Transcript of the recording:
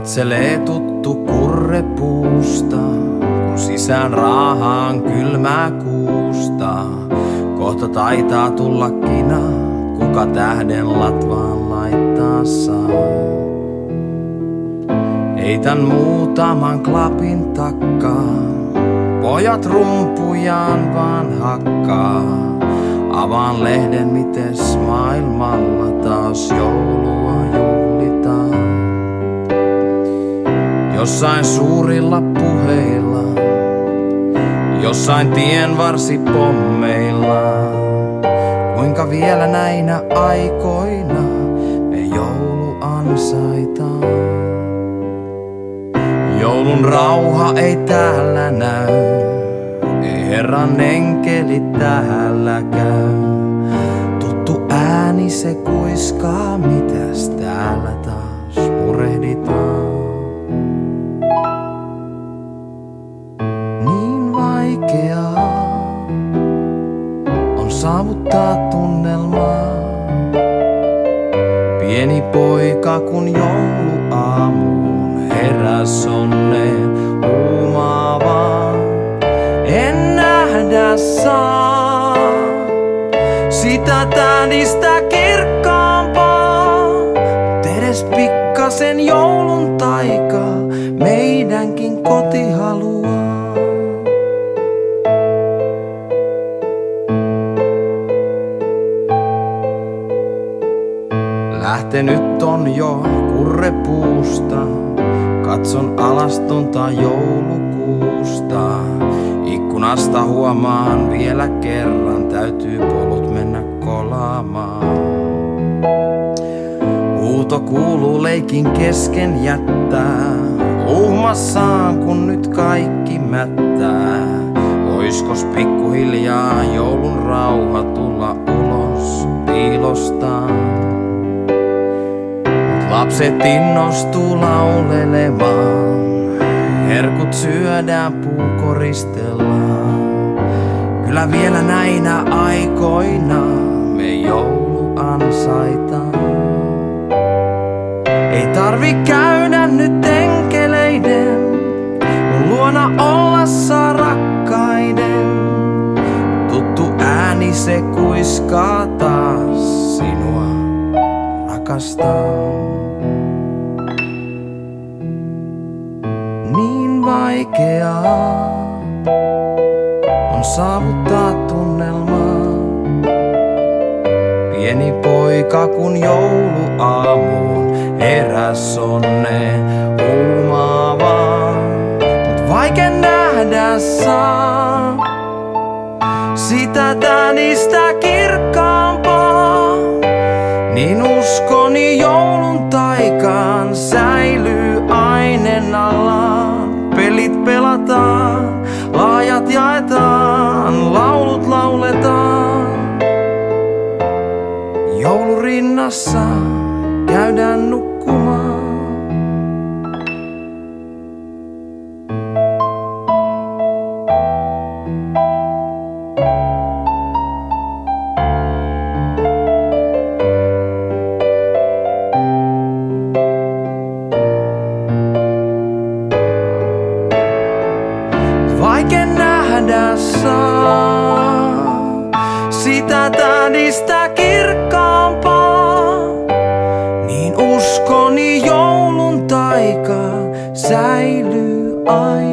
Katselee tuttu kurrepuusta, kun sisään raahaan kylmää kuusta. Kohta taitaa tulla kina, kuka tähden latvaan laittaa saa. Heitän muutaman klapin takkaa, pojat rumpujaan vaan hakkaa. Avaan lehden, mites maailmalla taas joulua juhlitaan. Jossain suurilla puheilla, jossain tienvarsipommeilla. Kuinka vielä näinä aikoina me joulu ansaitaan. Joulun rauha ei täällä näy, ei Herran enkeli täällä käy. Tuttu ääni se kuiskaa, mitäs täällä taas murehditaan. Niin vaikeaa on saavuttaa tunnelmaa. Pieni poika kun jouluaamuun heräs onneen huumaavaa. En nähdä saa sitä tähdistä kirkkaampaa. Edes pikkasen joulun taikaa meidänkin koti haluaa. Lähtenyt on jo kurrepuusta, katson alastonta joulukuusta. Ikkunasta huomaan vielä kerran, täytyy polut mennä kolaamaan. Huuto kuuluu leikin kesken jättää, uhmassaan kun nyt kaikki mättää. Oiskos pikkuhiljaa joulun rauha tulla ulos piilostaan? Lapset innostuu laulelemaan, herkut syödään, puu koristellaan. Kyllä vielä näinä aikoina me joulu ansaitaan. Ei tarvi käydä nyt enkeleiden, mun luona olla saa rakkaiden. Tuttu ääni se kuiskaa taas, sinua rakastan. Niin vaikeaa on saavuttaa tunnelmaa. Pieni poika kun jouluaamuun heräs onneen huumaavaa. Mut vaike nähdä saa sitä tähdistä kirkkaampaa. Niin uskoni joulun taikaan säilyy ainennallaan. Pelit pelataan, laajat jaetaan, laulut lauletaan. Joulurinnassa käydään nukkumaan. Vaike nähdä saa sitä tähdistä kirkkaampaa. Niin uskoni joulun taikaan säilyy aina.